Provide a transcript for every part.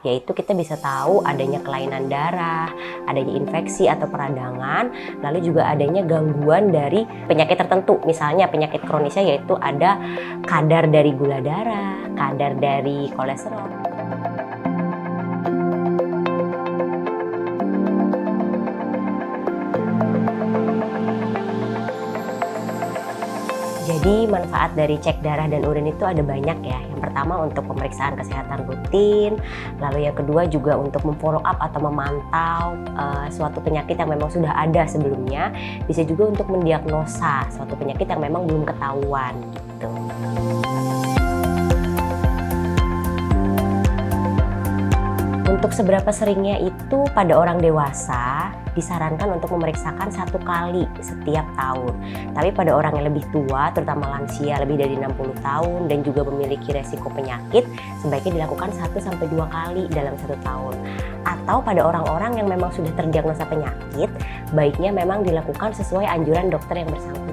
yaitu kita bisa tahu adanya kelainan darah, adanya infeksi atau peradangan, lalu juga adanya gangguan dari penyakit tertentu. Misalnya penyakit kronisnya yaitu ada kadar dari gula darah, kadar dari kolesterol. Jadi manfaat dari cek darah dan urin itu ada banyak ya. Yang pertama untuk pemeriksaan kesehatan rutin, lalu yang kedua juga untuk memfollow up atau memantau suatu penyakit yang memang sudah ada sebelumnya. Bisa juga untuk mendiagnosa suatu penyakit yang memang belum ketahuan gitu. Untuk seberapa seringnya itu pada orang dewasa disarankan untuk memeriksakan 1 kali setiap tahun. Tapi pada orang yang lebih tua, terutama lansia lebih dari 60 tahun dan juga memiliki resiko penyakit, sebaiknya dilakukan 1-2 kali dalam 1 tahun. Atau pada orang-orang yang memang sudah terdiagnosa penyakit, baiknya memang dilakukan sesuai anjuran dokter yang bersangkutan.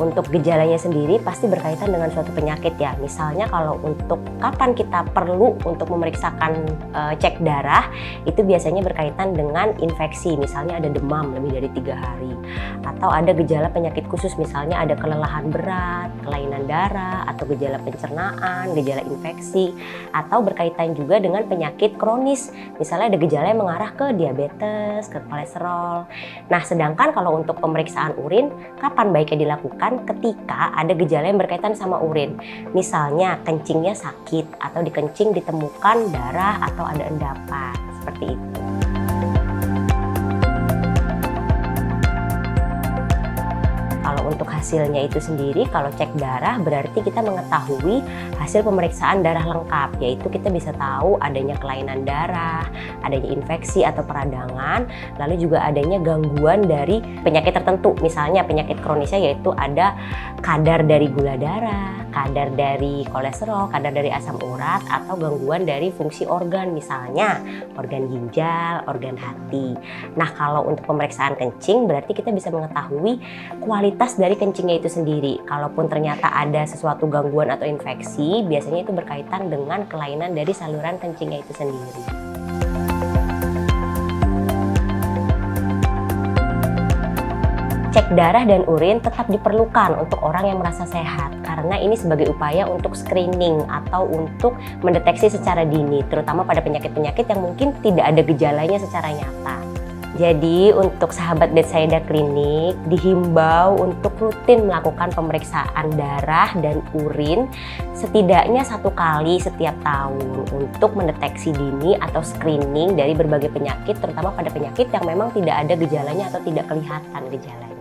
Untuk gejalanya sendiri pasti berkaitan dengan suatu penyakit ya. Misalnya kalau untuk kapan kita perlu untuk memeriksakan cek darah, itu biasanya berkaitan dengan infeksi. Misalnya ada demam lebih dari 3 hari. Atau ada gejala penyakit khusus, misalnya ada kelelahan berat, kelainan darah, atau gejala pencernaan, gejala infeksi. Atau berkaitan juga dengan penyakit kronis. Misalnya ada gejala yang mengarah ke diabetes, ke kolesterol. Nah, sedangkan kalau untuk pemeriksaan urin, kapan baiknya dilakukan? Ketika ada gejala yang berkaitan sama urin, misalnya kencingnya sakit atau di kencing ditemukan darah atau ada endapan, seperti itu. Kalau untuk hasilnya itu sendiri, kalau cek darah berarti kita mengetahui hasil pemeriksaan darah lengkap, yaitu kita bisa tahu adanya kelainan darah, adanya infeksi atau peradangan, lalu juga adanya gangguan dari penyakit tertentu. Misalnya penyakit kronisnya yaitu ada kadar dari gula darah, kadar dari kolesterol, kadar dari asam urat, atau gangguan dari fungsi organ, misalnya organ ginjal, organ hati. Nah, kalau untuk pemeriksaan kencing berarti kita bisa mengetahui kualitas dari kencingnya itu sendiri. Kalaupun ternyata ada sesuatu gangguan atau infeksi, biasanya itu berkaitan dengan kelainan dari saluran kencingnya itu sendiri. Cek darah dan urin tetap diperlukan untuk orang yang merasa sehat, karena ini sebagai upaya untuk screening atau untuk mendeteksi secara dini, terutama pada penyakit-penyakit yang mungkin tidak ada gejalanya secara nyata. Jadi untuk sahabat Betsaida Klinik dihimbau untuk rutin melakukan pemeriksaan darah dan urin setidaknya 1 kali setiap tahun untuk mendeteksi dini atau screening dari berbagai penyakit, terutama pada penyakit yang memang tidak ada gejalanya atau tidak kelihatan gejalanya.